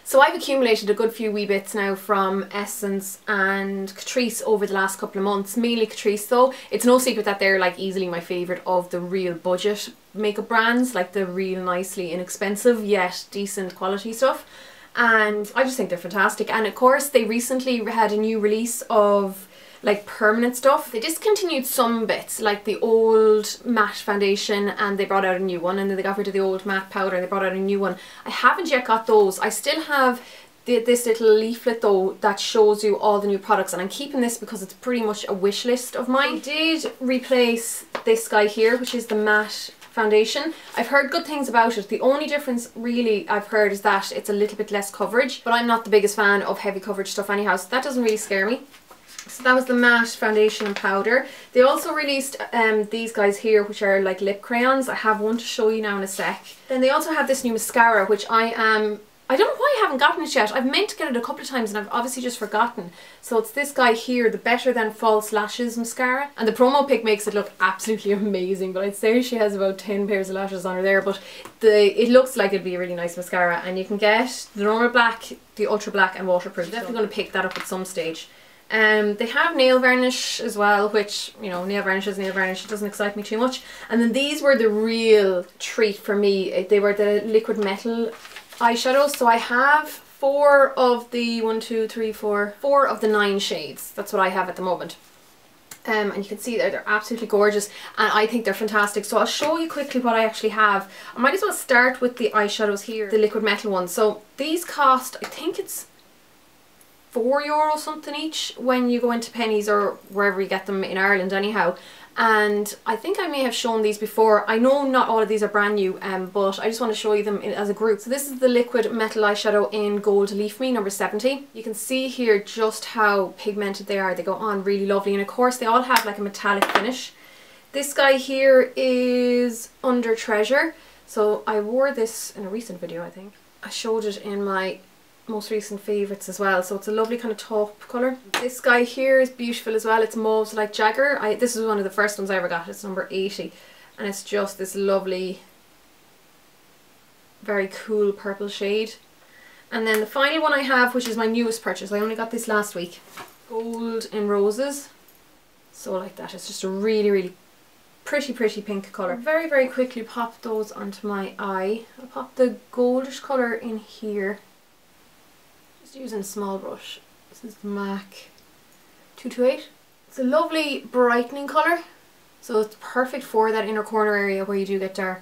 So I've accumulated a good few wee bits now from Essence and Catrice over the last couple of months. Mainly Catrice though. It's no secret that they're like easily my favourite of the real budget makeup brands, like the real nicely inexpensive yet decent quality stuff. And I just think they're fantastic. And of course they recently had a new release of like permanent stuff. They discontinued some bits like the old matte foundation and they brought out a new one, and then they got rid of the old matte powder and they brought out a new one. I haven't yet got those. I still have this little leaflet though that shows you all the new products, and I'm keeping this because it's pretty much a wish list of mine. I did replace this guy here, which is the matte foundation. I've heard good things about it. The only difference really I've heard is that it's a little bit less coverage, but I'm not the biggest fan of heavy coverage stuff anyhow, so that doesn't really scare me. So that was the matte foundation and powder. They also released these guys here, which are like lip crayons. I have one to show you now in a sec. Then they also have this new mascara, which I don't know why I haven't gotten it yet. I've meant to get it a couple of times and I've obviously just forgotten. So it's this guy here, the Better Than False Lashes mascara. And the promo pic makes it look absolutely amazing, but I'd say she has about 10 pairs of lashes on her there. But it looks like it'd be a really nice mascara, and you can get the normal black, the ultra black and waterproof. I'm definitely going to pick that up at some stage. They have nail varnish as well, which, you know, nail varnish is nail varnish, it doesn't excite me too much. And then these were the real treat for me. They were the liquid metal eyeshadows. So I have four of the 4 of the 9 shades. That's what I have at the moment. And you can see they're absolutely gorgeous, and I think they're fantastic. So I'll show you quickly what I actually have. I might as well start with the eyeshadows here, the liquid metal ones. So these cost, I think it's €4 something each when you go into Pennies or wherever you get them in Ireland anyhow. And I think I may have shown these before. I know not all of these are brand new, but I just want to show you them as a group. So this is the liquid metal eyeshadow in Gold Leaf Me number 70. You can see here just how pigmented they are. They go on really lovely, and of course they all have like a metallic finish. This guy here is Under Treasure. So I wore this in a recent video, I think. I showed it in my most recent favourites as well, so it's a lovely kind of taupe colour. This guy here is beautiful as well. It's Mauve Like Jagger. This is one of the first ones I ever got. It's number 80, and it's just this lovely, very cool purple shade. And then the final one I have, which is my newest purchase, I only got this last week, Gold in Roses. So like that, it's just a really, really pretty pink colour. Very, very quickly pop those onto my eye. I'll pop the goldish colour in here. Using a small brush. This is the MAC 228. It's a lovely brightening colour, so it's perfect for that inner corner area where you do get dark.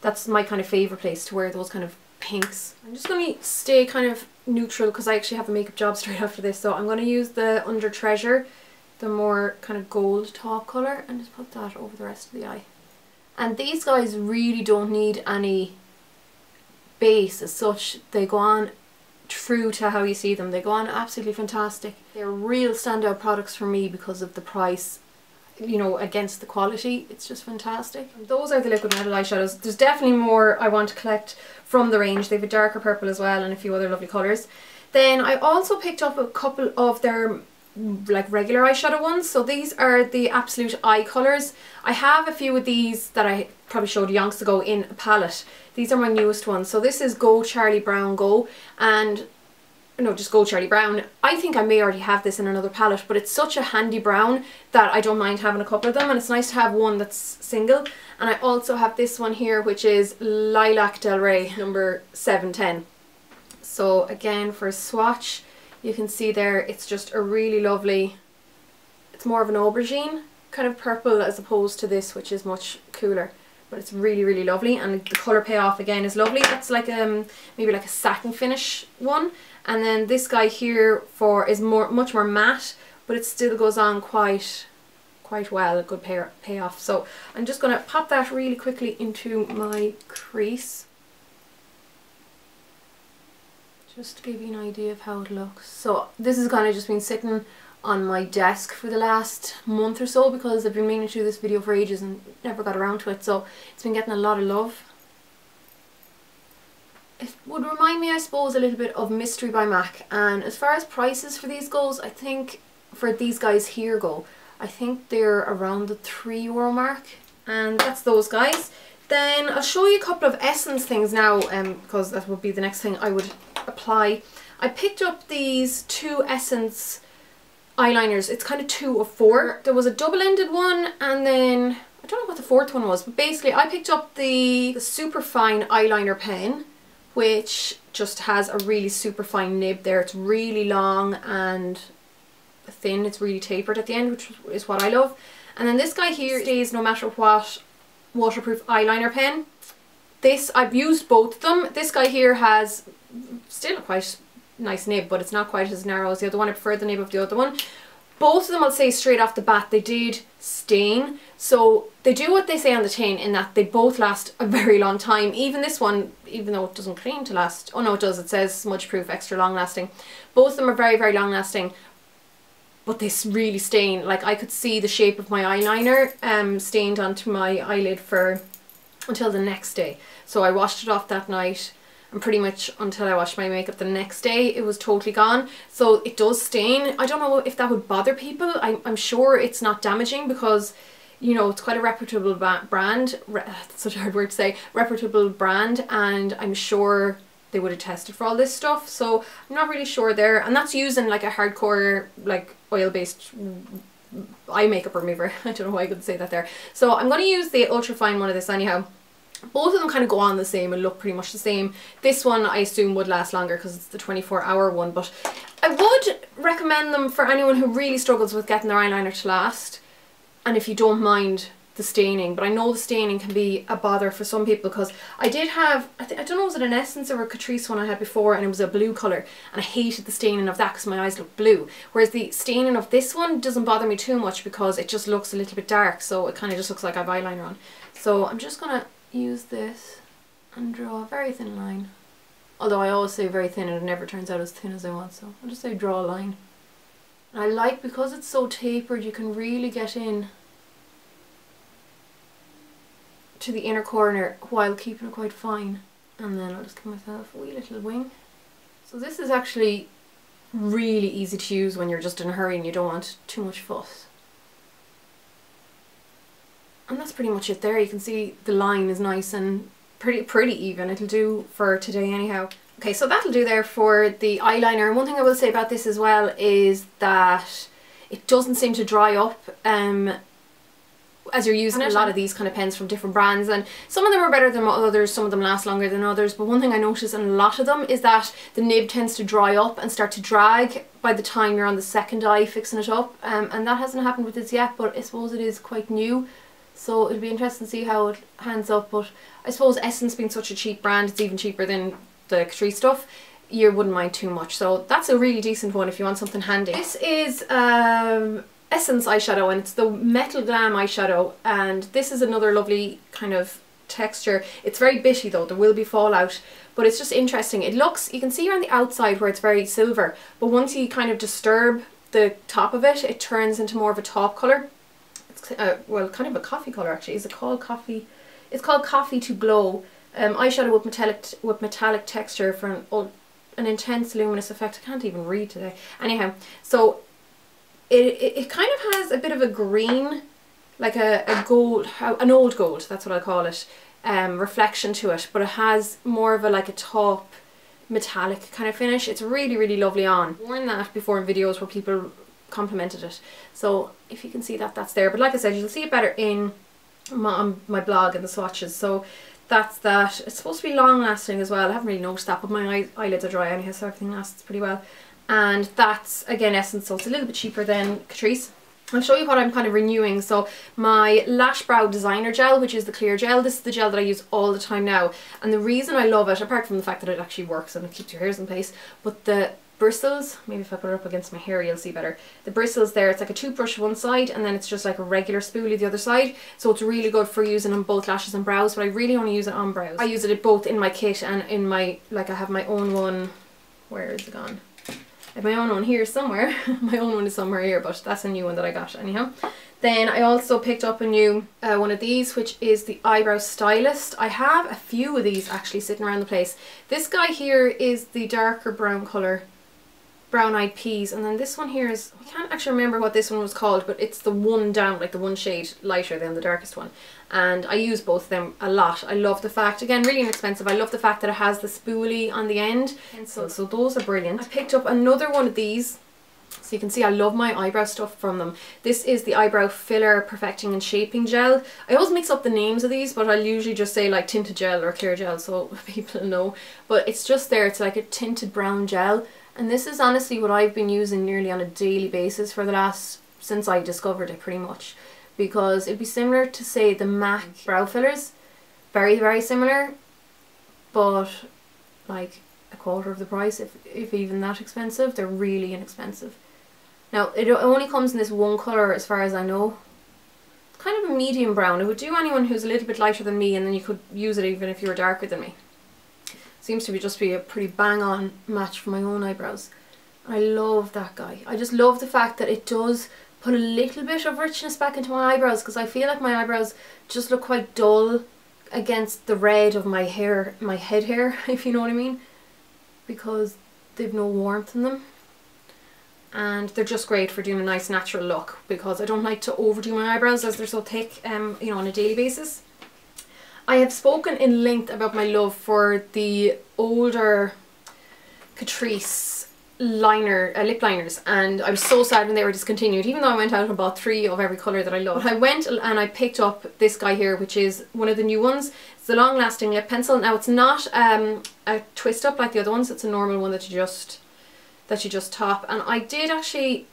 That's my kind of favourite place to wear those kind of pinks. I'm just going to stay kind of neutral because I actually have a makeup job straight after this, so I'm going to use the Under Treasure, the more kind of gold taupe colour, and just put that over the rest of the eye. And these guys really don't need any base as such. They go on true to how you see them. They go on absolutely fantastic. They're real standout products for me because of the price, you know, against the quality. It's just fantastic. And those are the liquid metal eyeshadows. There's definitely more I want to collect from the range. They have a darker purple as well and a few other lovely colours. Then I also picked up a couple of their like regular eyeshadow ones. So these are the Absolute Eye colours. I have a few of these that I probably showed yonks ago in a palette. These are my newest ones. So this is Go Charlie Brown Go, and no, just Go Charlie Brown. I think I may already have this in another palette, but it's such a handy brown that I don't mind having a couple of them, and it's nice to have one that's single. And I also have this one here, which is Lilac Del Rey number 710. So again, for a swatch, you can see there it's just a really lovely, it's more of an aubergine kind of purple as opposed to this, which is much cooler. But it's really, really lovely, and the colour payoff again is lovely. That's like maybe like a satin finish one. And then this guy here is much more matte, but it still goes on quite well, a good payoff. So I'm just going to pop that really quickly into my crease, just to give you an idea of how it looks. So this has kind of just been sitting on my desk for the last month or so because I've been meaning to do this video for ages and never got around to it, so it's been getting a lot of love. It would remind me, I suppose, a little bit of Mystery by MAC, and as far as prices for these goes, I think for these guys here go, I think they're around the €3 mark, and that's those guys. Then I'll show you a couple of Essence things now, because that would be the next thing I would apply. I picked up these two Essence eyeliners. It's kind of 2 of 4. There was a double-ended one, and then I don't know what the fourth one was, but basically I picked up the super fine eyeliner pen, which just has a really super fine nib there. It's really long and thin. It's really tapered at the end, which is what I love. And then this guy here stays no matter what waterproof eyeliner pen. This, I've used both of them. This guy here has still a quite nice nib, but it's not quite as narrow as the other one. I prefer the nib of the other one. Both of them, I'll say straight off the bat, they did stain. So they do what they say on the tin, in that they both last a very long time. Even this one, even though it doesn't claim to last, oh no it does, it says smudge proof, extra long lasting. Both of them are very, very long lasting, but they really stain. Like, I could see the shape of my eyeliner stained onto my eyelid for until the next day. So I washed it off that night, and pretty much until I washed my makeup the next day it was totally gone. So it does stain. I don't know if that would bother people. I'm sure it's not damaging, because you know, it's quite a reputable brand. That's such a hard word to say. Reputable brand, and I'm sure they would have tested for all this stuff. So I'm not really sure there. And that's using like a hardcore, like oil-based eye makeup remover. I don't know why I couldn't say that there. So I'm going to use the ultra fine one of this anyhow. Both of them kind of go on the same and look pretty much the same. This one I assume would last longer because it's the 24-hour one, but I would recommend them for anyone who really struggles with getting their eyeliner to last, and if you don't mind the staining. But I know the staining can be a bother for some people, because I did have, I don't know, was it an Essence or a Catrice one I had before, and it was a blue colour, and I hated the staining of that because my eyes look blue, whereas the staining of this one doesn't bother me too much because it just looks a little bit dark, so it kind of just looks like I have eyeliner on. So I'm just going to use this and draw a very thin line. Although I always say very thin and it never turns out as thin as I want, so I'll just say draw a line. And I like, because it's so tapered, you can really get in to the inner corner while keeping it quite fine. And then I'll just give myself a wee little wing. So this is actually really easy to use when you're just in a hurry and you don't want too much fuss. And that's pretty much it there. You can see the line is nice and pretty even. It'll do for today anyhow. Okay, so that'll do there for the eyeliner. And one thing I will say about this as well is that it doesn't seem to dry up as you're using it. A lot of these kind of pens from different brands, and some of them are better than others, some of them last longer than others, but one thing I notice in a lot of them is that the nib tends to dry up and start to drag by the time you're on the second eye fixing it up, and that hasn't happened with this yet, but I suppose it is quite new. So it'll be interesting to see how it hands up. But I suppose Essence being such a cheap brand, it's even cheaper than the Catrice stuff, you wouldn't mind too much. So that's a really decent one if you want something handy. This is Essence eyeshadow, and it's the Metal Glam eyeshadow, and this is another lovely kind of texture. It's very bitty though, there will be fallout, but it's just interesting. It looks, you can see around the outside where it's very silver, but once you kind of disturb the top of it, it turns into more of a taupe colour. Well, kind of a coffee colour actually. Is it called coffee? It's called Coffee to Glow. Eyeshadow with metallic texture for an intense luminous effect. I can't even read today. Anyhow, so it kind of has a bit of a green, like a gold, an old gold, that's what I call it, reflection to it, but it has more of a like a taupe metallic kind of finish. It's really, really lovely on. I've worn that before in videos where people complimented it, so if you can see that, that's there. But like I said, you'll see it better in my blog and the swatches. So that's that. It's supposed to be long lasting as well. I haven't really noticed that, but my eyelids are dry anyhow, so everything lasts pretty well. And that's again Essence, so it's a little bit cheaper than Catrice. I'll show you what I'm kind of renewing. So my Lash Brow Designer Gel, which is the clear gel, this is the gel that I use all the time now, and the reason I love it, apart from the fact that it actually works and it keeps your hairs in place, but the bristles, maybe if I put it up against my hair you'll see better. The bristles there, it's like a toothbrush one side and then it's just like a regular spoolie the other side, so it's really good for using on both lashes and brows, but I really only use it on brows. I use it both in my kit and in my, like I have my own one, where is it gone? I have my own one here somewhere. My own one is somewhere here, but that's a new one that I got anyhow. Then I also picked up a new one of these, which is the Eyebrow Stylist. I have a few of these actually sitting around the place. This guy here is the darker brown colour. Brown Eyed Peas, and then this one here is, I can't actually remember what this one was called, but it's the one down, like the one shade lighter than the darkest one, and I use both of them a lot. I love the fact, again, really inexpensive, I love the fact that it has the spoolie on the end, so those are brilliant. I picked up another one of these, so you can see I love my eyebrow stuff from them. This is the Eyebrow Filler Perfecting and Shaping Gel. I always mix up the names of these, but I'll usually just say like tinted gel or clear gel so people know, but it's just there, it's like a tinted brown gel. And this is honestly what I've been using nearly on a daily basis for the last, since I discovered it pretty much. Because it'd be similar to say the MAC brow fillers. Very, very similar. But like a quarter of the price, if even that expensive. They're really inexpensive. Now it only comes in this one colour as far as I know. It's kind of a medium brown. It would do anyone who's a little bit lighter than me, and then you could use it even if you were darker than me. Seems to just be a pretty bang on match for my own eyebrows. I love that guy. I just love the fact that it does put a little bit of richness back into my eyebrows, because I feel like my eyebrows just look quite dull against the red of my hair, my head hair, if you know what I mean, because they've no warmth in them. And they're just great for doing a nice natural look, because I don't like to overdo my eyebrows as they're so thick, you know, on a daily basis. I have spoken in length about my love for the older Catrice liner, lip liners, and I was so sad when they were discontinued, even though I went out and bought 3 of every colour that I love. I went and I picked up this guy here, which is one of the new ones. It's the long lasting lip pencil. Now it's not a twist up like the other ones, it's a normal one that you just top, and I did actually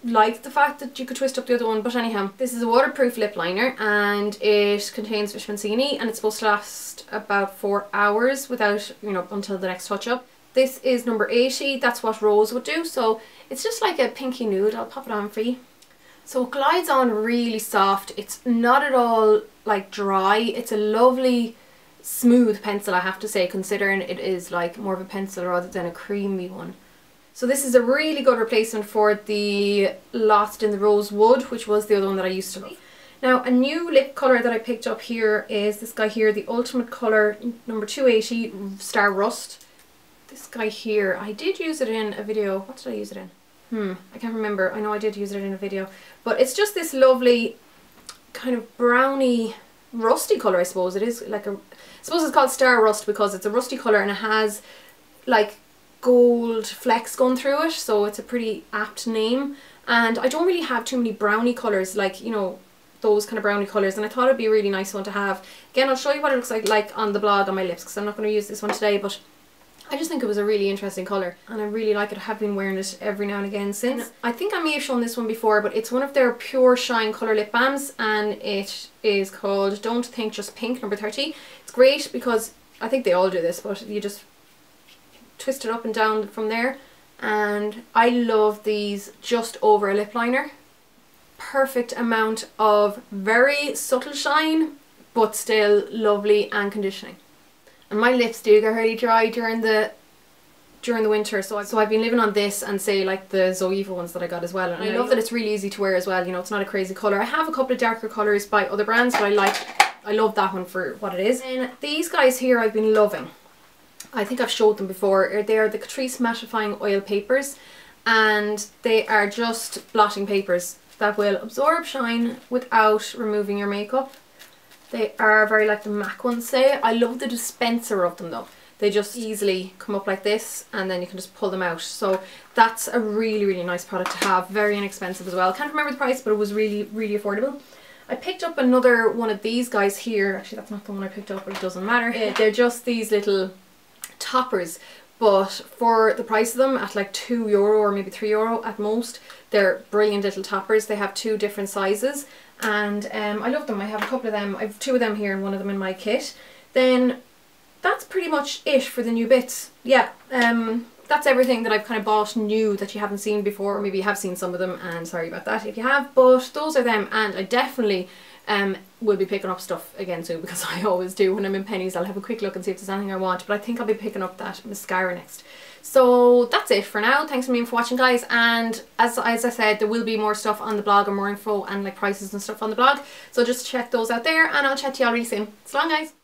like the fact that you could twist up the other one, but anyhow, this is a waterproof lip liner and it contains vitamin C and E, and it's supposed to last about 4 hours without, you know, until the next touch up. This is number 80, that's what Rose would do, so it's just like a pinky nude. I'll pop it on for you. So it glides on really soft, it's not at all like dry, it's a lovely smooth pencil, I have to say, considering it is like more of a pencil rather than a creamy one. So this is a really good replacement for the Lost in the Rosewood, which was the other one that I used to love. Now a new lip colour that I picked up here is this guy here, the Ultimate Colour number 280 Star Rust. This guy here, I did use it in a video. What did I use it in? I can't remember. I know I did use it in a video. But it's just this lovely kind of browny rusty colour, I suppose. It is like a, I suppose it's called Star Rust because it's a rusty colour and it has like gold flecks going through it, so it's a pretty apt name. And I don't really have too many brownie colours, like, you know, those kind of brownie colours, and I thought it'd be a really nice one to have. Again, I'll show you what it looks like on the blog on my lips, because I'm not going to use this one today, but I just think it was a really interesting colour and I really like it. I have been wearing it every now and again since. I think I may have shown this one before, but it's one of their Pure Shine colour lip balms and it is called Don't Think Just Pink number 30. It's great because I think they all do this, but you just twist it up and down from there, and I love these just over a lip liner. Perfect amount of very subtle shine but still lovely and conditioning. And my lips do get really dry during the winter, so I've been living on this and say like the Zoeva ones that I got as well, and I love that it's really easy to wear as well. You know, it's not a crazy colour. I have a couple of darker colours by other brands, but I love that one for what it is. And these guys here I've been loving. I think I've showed them before. They are the Catrice Mattifying Oil Papers, and they are just blotting papers that will absorb shine without removing your makeup. They are very like the MAC ones say. I love the dispenser of them though. They just easily come up like this and then you can just pull them out. So that's a really, really nice product to have. Very inexpensive as well. Can't remember the price, but it was really, really affordable. I picked up another one of these guys here. Actually, that's not the one I picked up, but it doesn't matter. They're just these little toppers, but for the price of them at like €2 or maybe €3 at most, they're brilliant little toppers. They have 2 different sizes and I love them. I have a couple of them. I have 2 of them here and 1 of them in my kit. Then that's pretty much it for the new bits. Yeah, that's everything that I've kind of bought new that you haven't seen before, or maybe you have seen some of them and sorry about that if you have, but those are them. And I definitely will be picking up stuff again soon, because I always do when I'm in Pennies. I'll have a quick look and see if there's anything I want, but I think I'll be picking up that mascara next. So that's it for now. Thanks a million for watching, guys, and as I said, there will be more stuff on the blog and more info and like prices and stuff on the blog, so just check those out there, and I'll chat to you all really soon. So long, guys.